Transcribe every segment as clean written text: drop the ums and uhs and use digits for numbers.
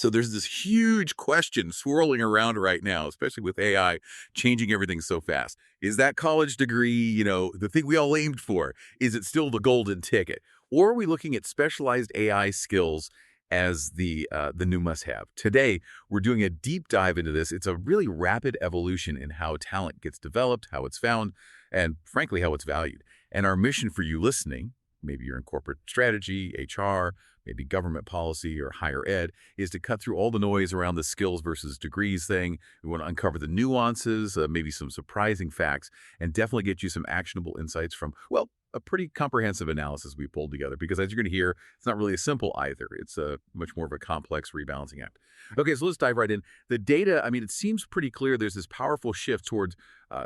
So there's this huge question swirling around right now, especially with AI changing everything so fast. Is that college degree, the thing we all aimed for? Is it still the golden ticket? Or are we looking at specialized AI skills as the new must-have? Today, we're doing a deep dive into this. It's a really rapid evolution in how talent gets developed, how it's found, and frankly, how it's valued. And our mission for you listening, maybe you're in corporate strategy, HR, maybe government policy or higher ed, is to cut through all the noise around the skills versus degrees thing. We want to uncover the nuances, maybe some surprising facts, and definitely get you some actionable insights from, well, a pretty comprehensive analysis we pulled together, because as you're going to hear, it's not really as simple either. It's a much more of a complex rebalancing act. Okay, so let's dive right in. The data, I mean, it seems pretty clear there's this powerful shift towards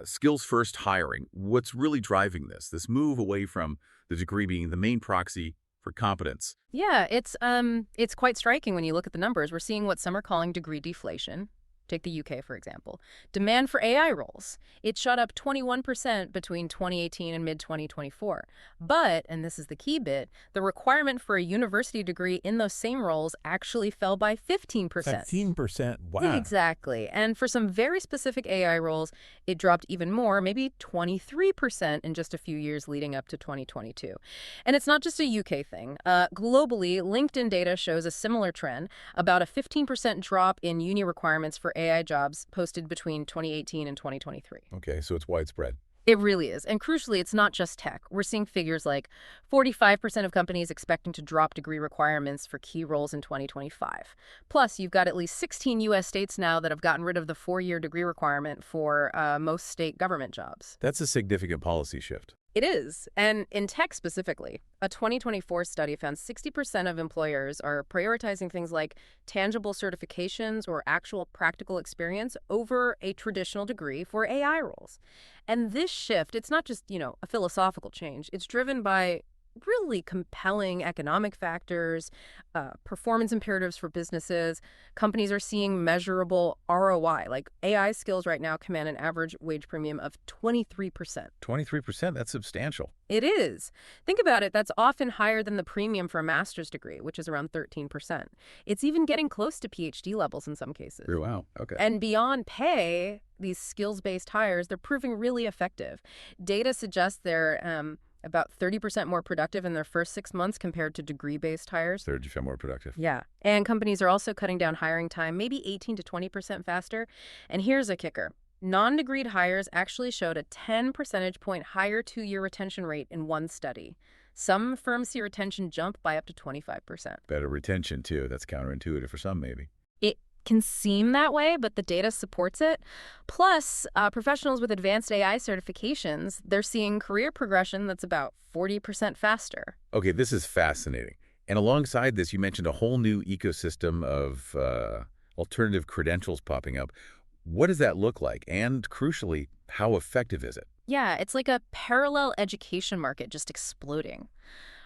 skills-first hiring. What's really driving this move away from the degree being the main proxy for competence? Yeah, it's quite striking when you look at the numbers. We're seeing what some are calling degree deflation. Take the UK, for example. Demand for AI roles. It shot up 21% between 2018 and mid-2024. But, and this is the key bit, the requirement for a university degree in those same roles actually fell by 15%. 15%? Yeah, Wow. exactly. And for some very specific AI roles, it dropped even more, maybe 23% in just a few years leading up to 2022. And it's not just a UK thing. Globally, LinkedIn data shows a similar trend, about a 15% drop in uni requirements for AI jobs posted between 2018 and 2023. Okay, so it's widespread. It really is. And crucially, it's not just tech. We're seeing figures like 45% of companies expecting to drop degree requirements for key roles in 2025. Plus, you've got at least 16 U.S. states now that have gotten rid of the 4-year degree requirement for most state government jobs. That's a significant policy shift. It is. And in tech specifically, a 2024 study found 60% of employers are prioritizing things like tangible certifications or actual practical experience over a traditional degree for AI roles. And this shift, it's not just, a philosophical change. It's driven by really compelling economic factors, performance imperatives for businesses. Companies are seeing measurable ROI. Like AI skills right now command an average wage premium of 23%. 23%, that's substantial. It is. Think about it. That's often higher than the premium for a master's degree, which is around 13%. It's even getting close to PhD levels in some cases. Oh, wow. Okay. And beyond pay, these skills-based hires, they're proving really effective. Data suggests they're about 30% more productive in their first 6 months compared to degree-based hires. 30% more productive. Yeah. And companies are also cutting down hiring time, maybe 18 to 20% faster. And here's a kicker. Non-degreed hires actually showed a 10 percentage point higher 2-year retention rate in one study. Some firms see retention jump by up to 25%. Better retention, too. That's counterintuitive for some, maybe. It can seem that way, but the data supports it. Plus, professionals with advanced AI certifications, they're seeing career progression that's about 40% faster. Okay, this is fascinating. And alongside this, you mentioned a whole new ecosystem of alternative credentials popping up. What does that look like? And crucially, how effective is it? Yeah, it's like a parallel education market just exploding.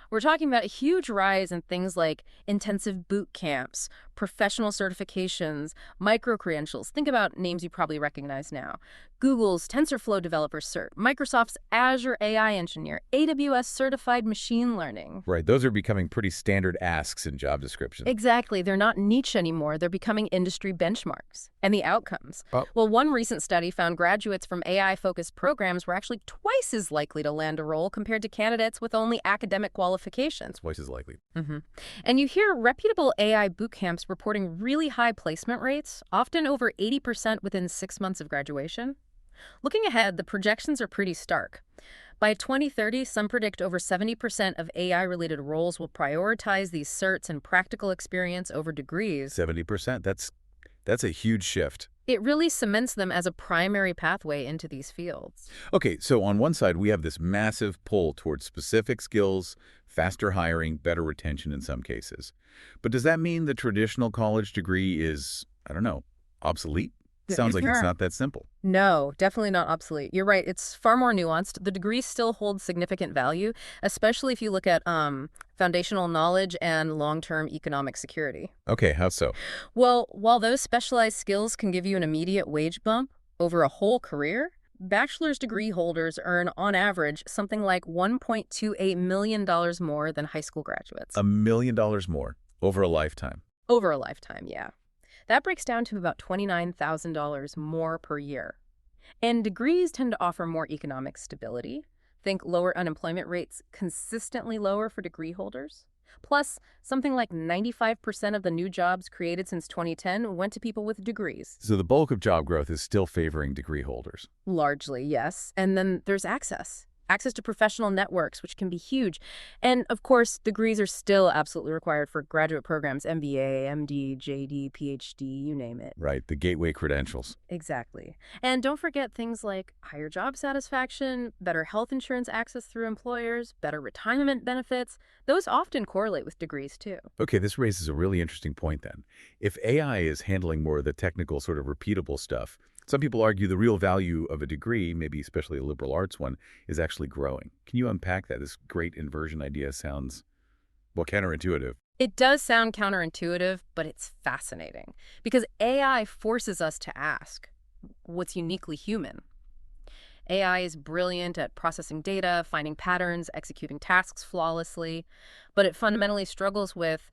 We're talking about a huge rise in things like intensive boot camps, professional certifications, micro-credentials. Think about names you probably recognize now. Google's TensorFlow Developer Cert, Microsoft's Azure AI Engineer, AWS Certified Machine Learning. Right, those are becoming pretty standard asks in job descriptions. Exactly. They're not niche anymore. They're becoming industry benchmarks. And the outcomes? Well, one recent study found graduates from AI-focused programs were actually twice as likely to land a role compared to candidates with only academic qualifications. Twice as likely. And you hear reputable AI bootcamps reporting really high placement rates, often over 80% within 6 months of graduation. Looking ahead, the projections are pretty stark. By 2030, some predict over 70% of AI-related roles will prioritize these certs and practical experience over degrees. 70%, that's a huge shift. It really cements them as a primary pathway into these fields. Okay, so on one side, we have this massive pull towards specific skills, faster hiring, better retention in some cases. But does that mean the traditional college degree is, I don't know, obsolete? Sounds like it's not that simple. No, definitely not obsolete. You're right. It's far more nuanced. The degree still holds significant value, especially if you look at foundational knowledge and long-term economic security. Okay, how so? Well, while those specialized skills can give you an immediate wage bump over a whole career, bachelor's degree holders earn, on average, something like $1.28 million more than high school graduates. $1 million more over a lifetime. Over a lifetime, yeah. That breaks down to about $29,000 more per year. And degrees tend to offer more economic stability. Think lower unemployment rates consistently lower for degree holders. Plus, something like 95% of the new jobs created since 2010 went to people with degrees. So the bulk of job growth is still favoring degree holders. Largely, yes. And then there's access. Access to professional networks, which can be huge. And of course, degrees are still absolutely required for graduate programs, MBA, MD, JD, PhD, you name it. Right, the gateway credentials. Exactly. And don't forget things like higher job satisfaction, better health insurance access through employers, better retirement benefits. Those often correlate with degrees too. Okay, this raises a really interesting point then. If AI is handling more of the technical sort of repeatable stuff, some people argue the real value of a degree, maybe especially a liberal arts one, is actually growing. Can you unpack that? This great inversion idea sounds, well, counterintuitive. It does sound counterintuitive, but it's fascinating because AI forces us to ask what's uniquely human. AI is brilliant at processing data, finding patterns, executing tasks flawlessly, but it fundamentally struggles with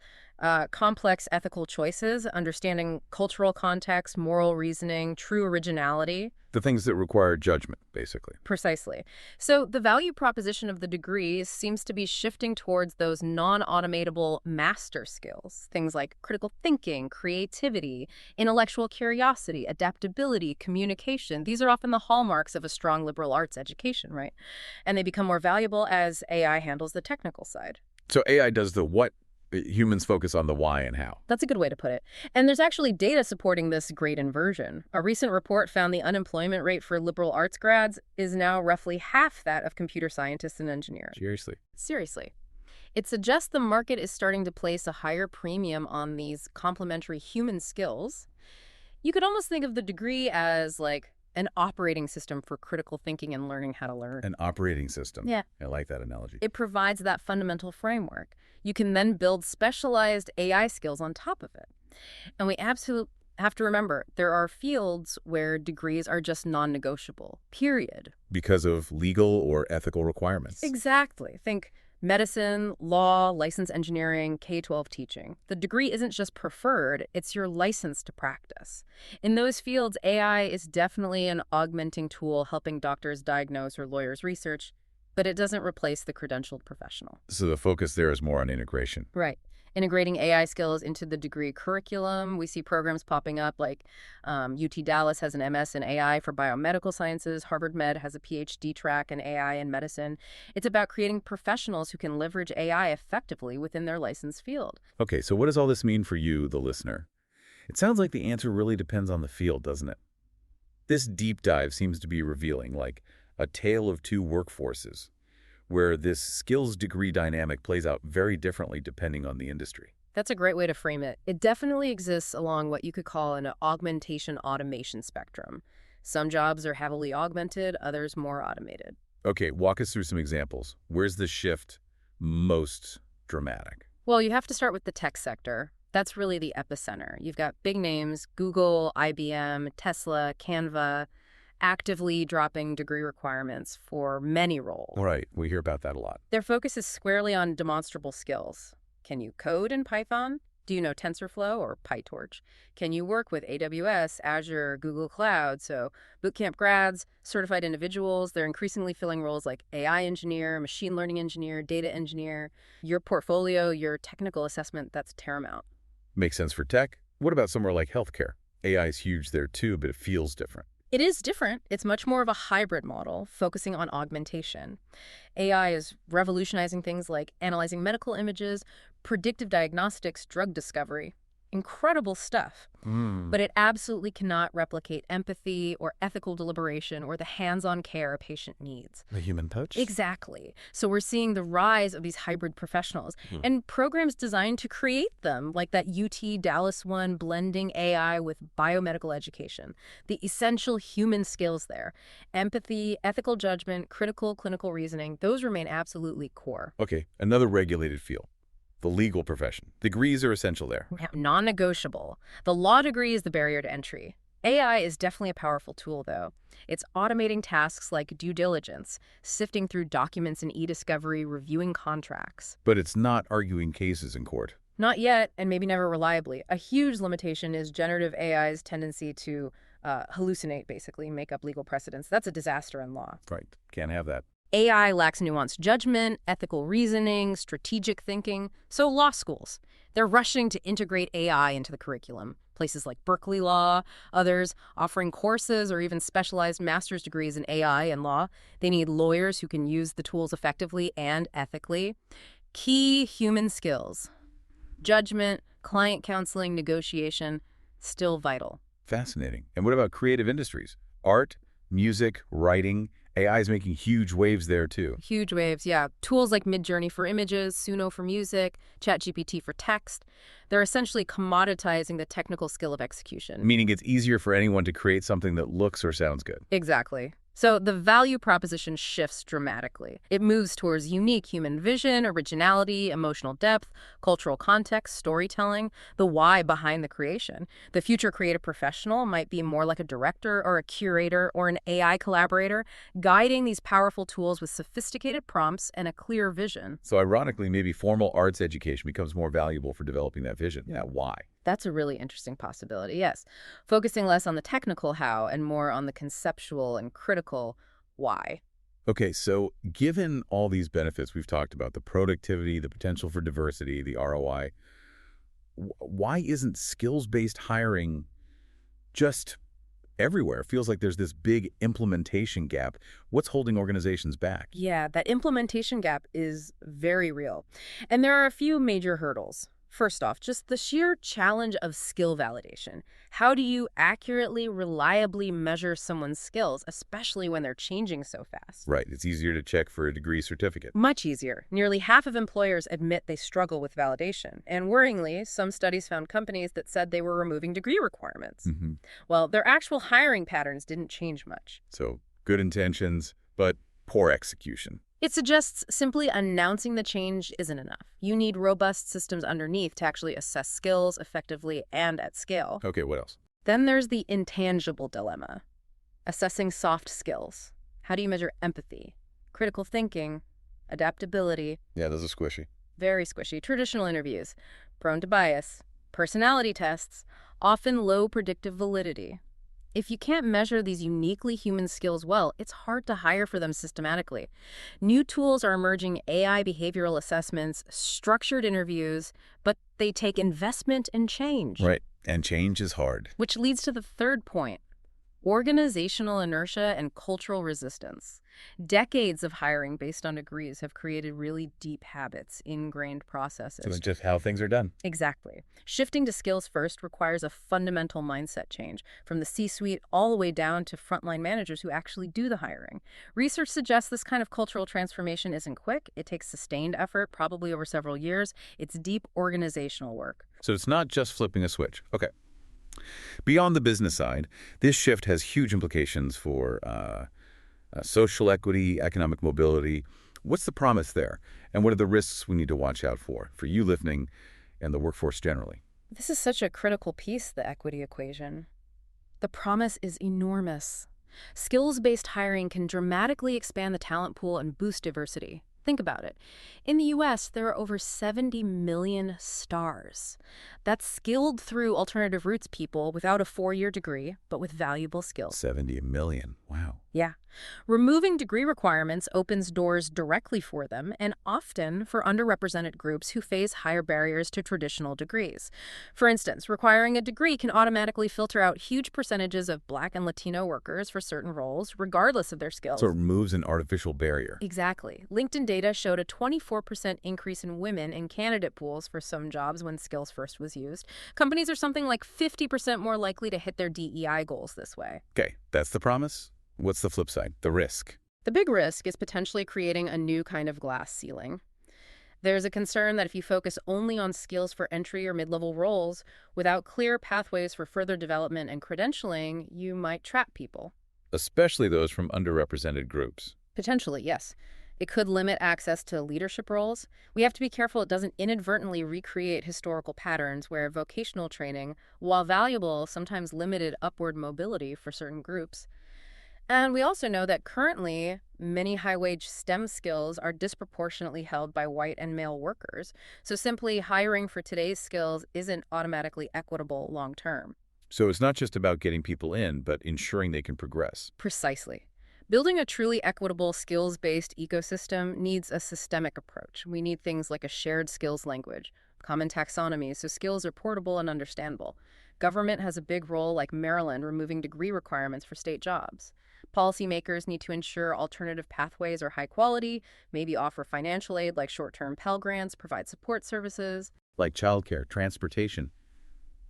complex ethical choices, understanding cultural context, moral reasoning, true originality. The things that require judgment, basically. Precisely. So the value proposition of the degrees seems to be shifting towards those non-automatable master skills, things like critical thinking, creativity, intellectual curiosity, adaptability, communication. These are often the hallmarks of a strong liberal arts education, right? And they become more valuable as AI handles the technical side. So AI does the what, humans focus on the why and how. That's a good way to put it. And there's actually data supporting this great inversion. A recent report found the unemployment rate for liberal arts grads is now roughly half that of computer scientists and engineers. Seriously. It suggests the market is starting to place a higher premium on these complementary human skills. You could almost think of the degree as like an operating system for critical thinking and learning how to learn. An operating system. Yeah. I like that analogy. It provides that fundamental framework. You can then build specialized AI skills on top of it. And we absolutely have to remember, there are fields where degrees are just non-negotiable, period. Because of legal or ethical requirements. Exactly. Think medicine, law, licensed engineering, K-12 teaching. The degree isn't just preferred, it's your license to practice. In those fields, AI is definitely an augmenting tool helping doctors diagnose or lawyers research, but it doesn't replace the credentialed professional. So the focus there is more on integration. Right. Integrating AI skills into the degree curriculum. We see programs popping up like UT Dallas has an MS in AI for biomedical sciences. Harvard Med has a PhD track in AI and medicine. It's about creating professionals who can leverage AI effectively within their licensed field. Okay, so what does all this mean for you, the listener? It sounds like the answer really depends on the field, doesn't it? This deep dive seems to be revealing like a tale of two workforces, where this skills degree dynamic plays out very differently depending on the industry. That's a great way to frame it. It definitely exists along what you could call an augmentation automation spectrum. Some jobs are heavily augmented, others more automated. Okay, walk us through some examples. Where's the shift most dramatic? Well, you have to start with the tech sector. That's really the epicenter. You've got big names, Google, IBM, Tesla, Canva, actively dropping degree requirements for many roles. Right, we hear about that a lot. Their focus is squarely on demonstrable skills. Can you code in Python? Do you know TensorFlow or PyTorch? Can you work with AWS, Azure, Google Cloud? So bootcamp grads, certified individuals, they're increasingly filling roles like AI engineer, machine learning engineer, data engineer. Your portfolio, your technical assessment, that's paramount. Makes sense for tech. What about somewhere like healthcare? AI is huge there too, but it feels different. It is different. It's much more of a hybrid model, focusing on augmentation. AI is revolutionizing things like analyzing medical images, predictive diagnostics, drug discovery. Incredible stuff. But it absolutely cannot replicate empathy or ethical deliberation or the hands-on care a patient needs. The human touch? Exactly. So we're seeing the rise of these hybrid professionals and programs designed to create them, like that UT Dallas one, blending AI with biomedical education. The essential human skills there, empathy, ethical judgment, critical clinical reasoning, those remain absolutely core. Okay, another regulated field. The legal profession. Degrees are essential there. Non-negotiable. The law degree is the barrier to entry. AI is definitely a powerful tool, though. It's automating tasks like due diligence, sifting through documents in e-discovery, reviewing contracts. But it's not arguing cases in court. Not yet, and maybe never reliably. A huge limitation is generative AI's tendency to hallucinate, basically, make up legal precedents. That's a disaster in law. Right. Can't have that. AI lacks nuanced judgment, ethical reasoning, strategic thinking. So law schools, they're rushing to integrate AI into the curriculum. Places like Berkeley Law, others offering courses or even specialized master's degrees in AI and law. They need lawyers who can use the tools effectively and ethically. Key human skills: judgment, client counseling, negotiation, still vital. Fascinating. And what about creative industries? Art, music, writing. AI is making huge waves there too. Huge waves, yeah. Tools like Midjourney for images, Suno for music, ChatGPT for text, they're essentially commoditizing the technical skill of execution. Meaning it's easier for anyone to create something that looks or sounds good. Exactly. So the value proposition shifts dramatically. It moves towards unique human vision, originality, emotional depth, cultural context, storytelling, the why behind the creation. The future creative professional might be more like a director or a curator or an AI collaborator, guiding these powerful tools with sophisticated prompts and a clear vision. So ironically, maybe formal arts education becomes more valuable for developing that vision. Yeah, why? That's a really interesting possibility, yes. Focusing less on the technical how and more on the conceptual and critical why. Okay, so given all these benefits we've talked about, the productivity, the potential for diversity, the ROI, why isn't skills-based hiring just everywhere? It feels like there's this big implementation gap. What's holding organizations back? Yeah, that implementation gap is very real. And there are a few major hurdles. First off, just the sheer challenge of skill validation. How do you accurately, reliably measure someone's skills, especially when they're changing so fast? Right, it's easier to check for a degree certificate. Much easier. Nearly half of employers admit they struggle with validation. And worryingly, some studies found companies that said they were removing degree requirements. Well, their actual hiring patterns didn't change much. So good intentions, but poor execution. It suggests simply announcing the change isn't enough. You need robust systems underneath to actually assess skills effectively and at scale. Okay, what else? Then there's the intangible dilemma: assessing soft skills. How do you measure empathy, critical thinking, adaptability? Yeah, those are squishy. Very squishy. Traditional interviews, prone to bias. Personality tests, often low predictive validity. If you can't measure these uniquely human skills well, it's hard to hire for them systematically. New tools are emerging: AI behavioral assessments, structured interviews, but they take investment and change. Right, and change is hard. Which leads to the third point: organizational inertia and cultural resistance. Decades of hiring based on degrees have created really deep habits, ingrained processes. So it's just how things are done. Exactly. Shifting to skills first requires a fundamental mindset change, from the C-suite all the way down to frontline managers who actually do the hiring. Research suggests this kind of cultural transformation isn't quick. It takes sustained effort, probably over several years. It's deep organizational work. So it's not just flipping a switch. Okay. Beyond the business side, this shift has huge implications for social equity, economic mobility. What's the promise there? And what are the risks we need to watch out for you listening and the workforce generally? This is such a critical piece, the equity equation. The promise is enormous. Skills-based hiring can dramatically expand the talent pool and boost diversity. Think about it. In the U.S., there are over 70 million stars. That's skilled through alternative routes people without a 4-year degree, but with valuable skills. 70 million. Wow. Yeah. Removing degree requirements opens doors directly for them, and often for underrepresented groups who face higher barriers to traditional degrees. For instance, requiring a degree can automatically filter out huge percentages of Black and Latino workers for certain roles, regardless of their skills. So it removes an artificial barrier. Exactly. LinkedIn data showed a 24% increase in women in candidate pools for some jobs when Skills First was used. Companies are something like 50% more likely to hit their DEI goals this way. Okay, that's the promise. What's the flip side? The risk. The big risk is potentially creating a new kind of glass ceiling. There's a concern that if you focus only on skills for entry or mid-level roles, without clear pathways for further development and credentialing, you might trap people. Especially those from underrepresented groups. Potentially, yes. It could limit access to leadership roles. We have to be careful it doesn't inadvertently recreate historical patterns where vocational training, while valuable, sometimes limited upward mobility for certain groups. And we also know that currently, many high-wage STEM skills are disproportionately held by white and male workers. So simply hiring for today's skills isn't automatically equitable long-term. So it's not just about getting people in, but ensuring they can progress. Precisely. Building a truly equitable skills-based ecosystem needs a systemic approach. We need things like a shared skills language, common taxonomy, so skills are portable and understandable. Government has a big role, like Maryland removing degree requirements for state jobs. Policymakers need to ensure alternative pathways are high quality, maybe offer financial aid like short-term Pell Grants, provide support services. Like childcare, transportation,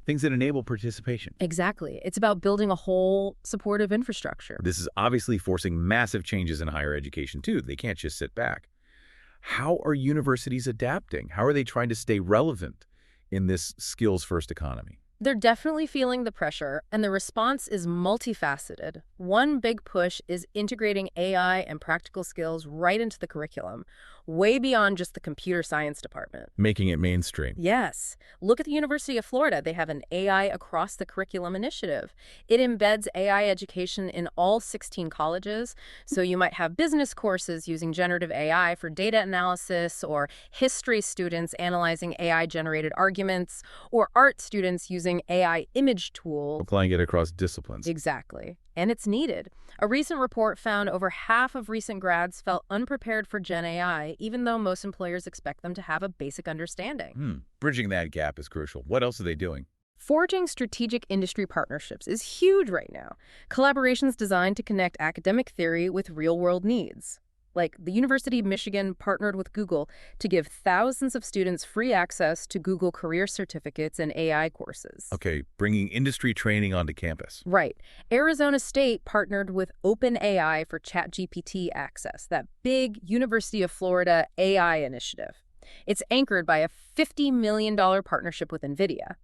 things that enable participation. Exactly. It's about building a whole supportive infrastructure. This is obviously forcing massive changes in higher education, too. They can't just sit back. How are universities adapting? How are they trying to stay relevant in this skills-first economy? They're definitely feeling the pressure, and the response is multifaceted. One big push is integrating AI and practical skills right into the curriculum, way beyond just the computer science department. Making it mainstream. Yes. Look at the University of Florida. They have an AI across the curriculum initiative. It embeds AI education in all 16 colleges. So you might have business courses using generative AI for data analysis, or history students analyzing AI-generated arguments, or art students using AI image tools. Applying it across disciplines. Exactly. And it's needed. A recent report found over half of recent grads felt unprepared for Gen AI, even though most employers expect them to have a basic understanding. Bridging that gap is crucial. What else are they doing? Forging strategic industry partnerships is huge right now. Collaborations designed to connect academic theory with real-world needs. Like, the University of Michigan partnered with Google to give thousands of students free access to Google career certificates and AI courses. Okay, bringing industry training onto campus. Right. Arizona State partnered with OpenAI for ChatGPT access, that big University of Florida AI initiative. It's anchored by a $50 million partnership with NVIDIA.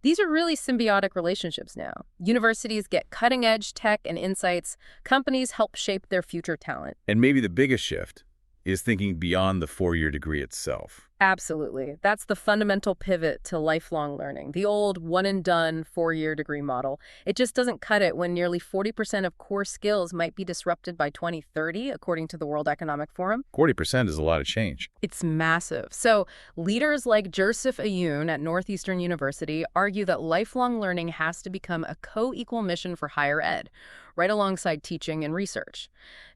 These are really symbiotic relationships now. Universities get cutting-edge tech and insights. Companies help shape their future talent. And maybe the biggest shift is thinking beyond the four-year degree itself. Absolutely. That's the fundamental pivot to lifelong learning. The old one-and-done four-year degree model. It just doesn't cut it when nearly 40% of core skills might be disrupted by 2030, according to the World Economic Forum. 40% is a lot of change. It's massive. So leaders like Joseph Ayoun at Northeastern University argue that lifelong learning has to become a co-equal mission for higher ed, right alongside teaching and research.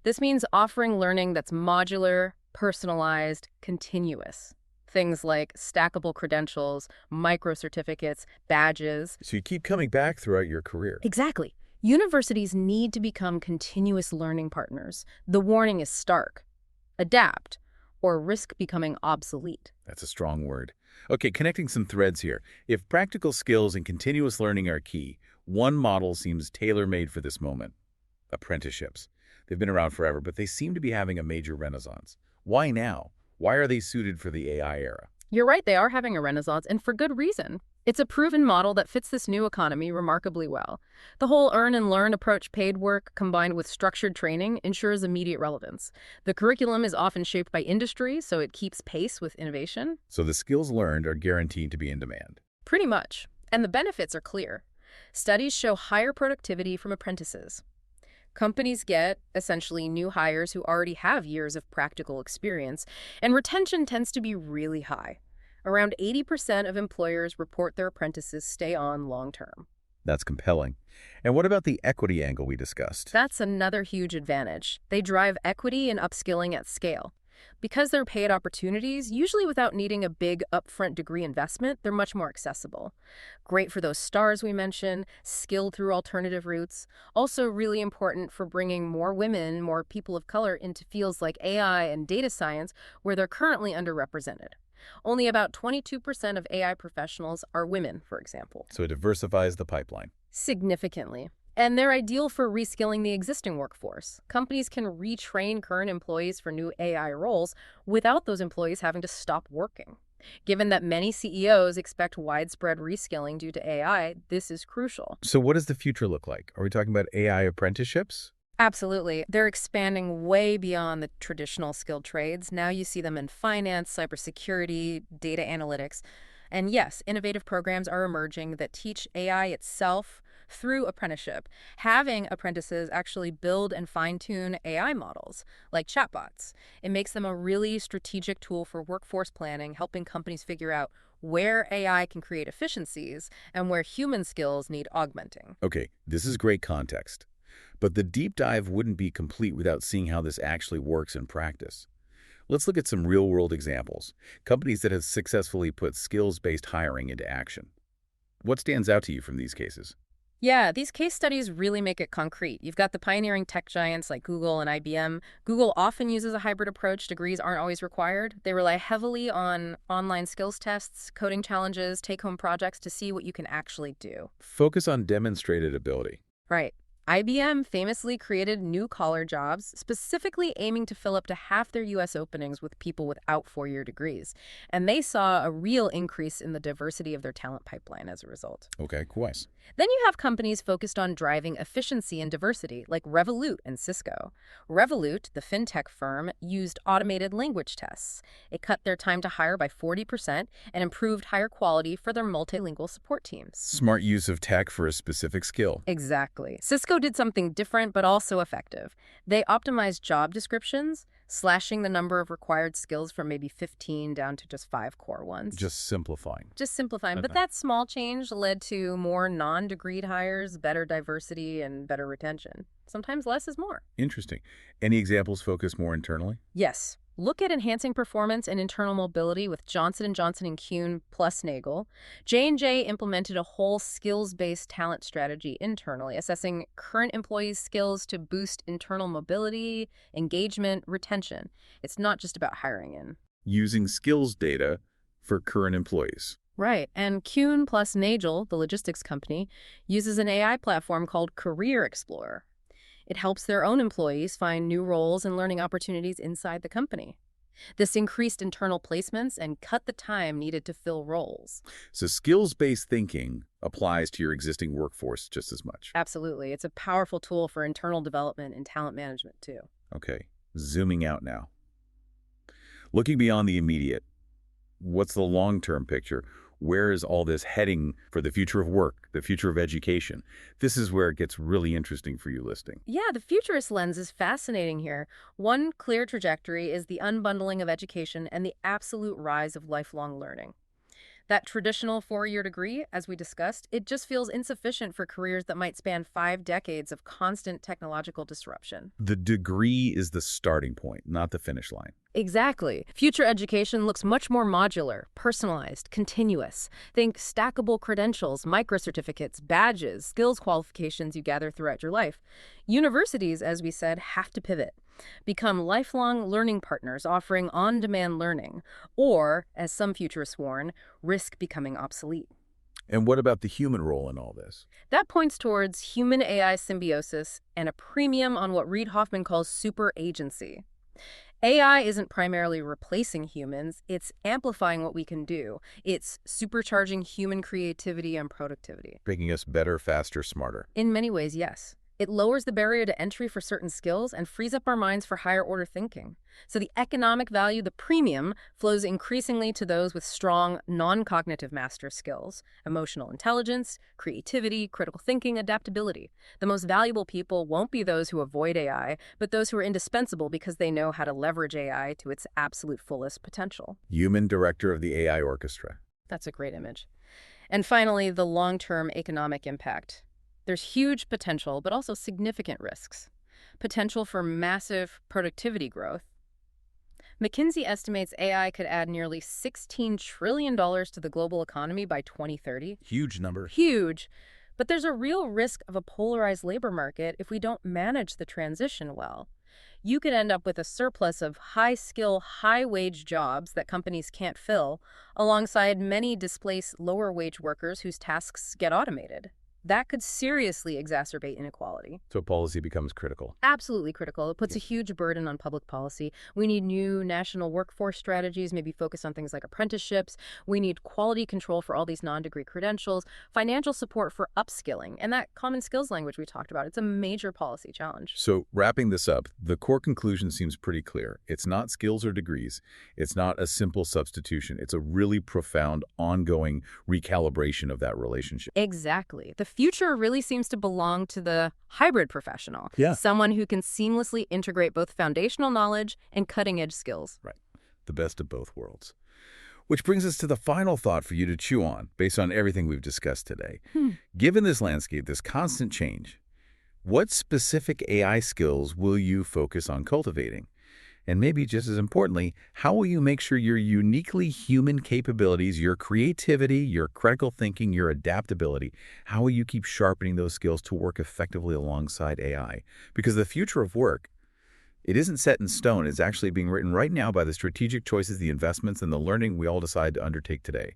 This means offering learning that's modular, personalized, continuous. Things like stackable credentials, micro-certificates, badges. So you keep coming back throughout your career. Exactly. Universities need to become continuous learning partners. The warning is stark. Adapt, or risk becoming obsolete. That's a strong word. Okay, connecting some threads here. If practical skills and continuous learning are key, one model seems tailor-made for this moment. Apprenticeships. They've been around forever, but they seem to be having a major renaissance. Why now? Why are they suited for the AI era? You're right, they are having a renaissance, and for good reason. It's a proven model that fits this new economy remarkably well. The whole earn-and-learn approach, paid work, combined with structured training, ensures immediate relevance. The curriculum is often shaped by industry, so it keeps pace with innovation. So the skills learned are guaranteed to be in demand. Pretty much. And the benefits are clear. Studies show higher productivity from apprentices. Companies get, essentially, new hires who already have years of practical experience, and retention tends to be really high. Around 80% of employers report their apprentices stay on long-term. That's compelling. And what about the equity angle we discussed? That's another huge advantage. They drive equity and upskilling at scale. Because they're paid opportunities, usually without needing a big upfront degree investment, they're much more accessible. Great for those stars we mentioned, skilled through alternative routes. Also really important for bringing more women, more people of color into fields like AI and data science, where they're currently underrepresented. Only about 22% of AI professionals are women, for example. So it diversifies the pipeline. Significantly. And they're ideal for reskilling the existing workforce. Companies can retrain current employees for new AI roles without those employees having to stop working. Given that many CEOs expect widespread reskilling due to AI, this is crucial. So what does the future look like? Are we talking about AI apprenticeships? Absolutely. They're expanding way beyond the traditional skilled trades. Now you see them in finance, cybersecurity, data analytics. And yes, innovative programs are emerging that teach AI itself, through apprenticeship. Having apprentices actually build and fine-tune AI models, like chatbots. It makes them a really strategic tool for workforce planning, helping companies figure out where AI can create efficiencies and where human skills need augmenting. Okay, this is great context. But the deep dive wouldn't be complete without seeing how this actually works in practice. Let's look at some real-world examples, companies that have successfully put skills-based hiring into action. What stands out to you from these cases? Yeah, these case studies really make it concrete. You've got the pioneering tech giants like Google and IBM. Google often uses a hybrid approach. Degrees aren't always required. They rely heavily on online skills tests, coding challenges, take-home projects to see what you can actually do. Focus on demonstrated ability. Right. IBM famously created new-collar jobs, specifically aiming to fill up to half their U.S. openings with people without four-year degrees. And they saw a real increase in the diversity of their talent pipeline as a result. Okay, quite. Then you have companies focused on driving efficiency and diversity, like Revolut and Cisco. Revolut, the fintech firm, used automated language tests. It cut their time to hire by 40% and improved higher quality for their multilingual support teams. Smart use of tech for a specific skill. Exactly. Cisco did something different but also effective. They optimized job descriptions, slashing the number of required skills from maybe 15 down to just 5 core ones. Just simplifying. Just simplifying. But Okay. that small change led to more non-degreed hires, better diversity, and better retention. Sometimes less is more. Interesting. Any examples focus more internally? Yes. Look at enhancing performance and internal mobility with Johnson & Johnson and Kuhn plus Nagel. J&J implemented a whole skills-based talent strategy internally, assessing current employees' skills to boost internal mobility, engagement, retention. It's not just about hiring in. Using skills data for current employees. Right. And Kuhn plus Nagel, the logistics company, uses an AI platform called Career Explorer. It helps their own employees find new roles and learning opportunities inside the company. This increased internal placements and cut the time needed to fill roles. So skills-based thinking applies to your existing workforce just as much. Absolutely. It's a powerful tool for internal development and talent management, too. Okay, zooming out now. Looking beyond the immediate, what's the long-term picture? Where is all this heading for the future of work, the future of education? This is where it gets really interesting for you listening. Yeah, the futurist lens is fascinating here. One clear trajectory is the unbundling of education and the absolute rise of lifelong learning. That traditional four-year degree, as we discussed, it just feels insufficient for careers that might span 5 decades of constant technological disruption. The degree is the starting point, not the finish line. Exactly. Future education looks much more modular, personalized, continuous. Think stackable credentials, microcertificates, badges, skills qualifications you gather throughout your life. Universities, as we said, have to pivot. Become lifelong learning partners offering on-demand learning, or, as some futurists warn, risk becoming obsolete. And what about the human role in all this? That points towards human-AI symbiosis and a premium on what Reid Hoffman calls super agency. AI isn't primarily replacing humans, it's amplifying what we can do. It's supercharging human creativity and productivity. Making us better, faster, smarter. In many ways, yes. It lowers the barrier to entry for certain skills and frees up our minds for higher order thinking. So the economic value, the premium, flows increasingly to those with strong non-cognitive master skills, emotional intelligence, creativity, critical thinking, adaptability. The most valuable people won't be those who avoid AI, but those who are indispensable because they know how to leverage AI to its absolute fullest potential. Human director of the AI orchestra. That's a great image. And finally, the long-term economic impact. There's huge potential, but also significant risks. Potential for massive productivity growth. McKinsey estimates AI could add nearly $16 trillion to the global economy by 2030. Huge number. Huge. But there's a real risk of a polarized labor market if we don't manage the transition well. You could end up with a surplus of high-skill, high-wage jobs that companies can't fill, alongside many displaced lower-wage workers whose tasks get automated. That could seriously exacerbate inequality. So policy becomes critical. Absolutely critical. It puts a huge burden on public policy. We need new national workforce strategies, maybe focus on things like apprenticeships. We need quality control for all these non-degree credentials, financial support for upskilling, and that common skills language we talked about. It's a major policy challenge. So wrapping this up, the core conclusion seems pretty clear. It's not skills or degrees. It's not a simple substitution. It's a really profound, ongoing recalibration of that relationship. Exactly. The future really seems to belong to the hybrid professional, Yeah. someone who can seamlessly integrate both foundational knowledge and cutting-edge skills. Right. The best of both worlds. Which brings us to the final thought for you to chew on, based on everything we've discussed today. Given this landscape, this constant change, what specific AI skills will you focus on cultivating? And maybe just as importantly, how will you make sure your uniquely human capabilities, your creativity, your critical thinking, your adaptability, how will you keep sharpening those skills to work effectively alongside AI? Because the future of work, it isn't set in stone. It's actually being written right now by the strategic choices, the investments, and the learning we all decide to undertake today.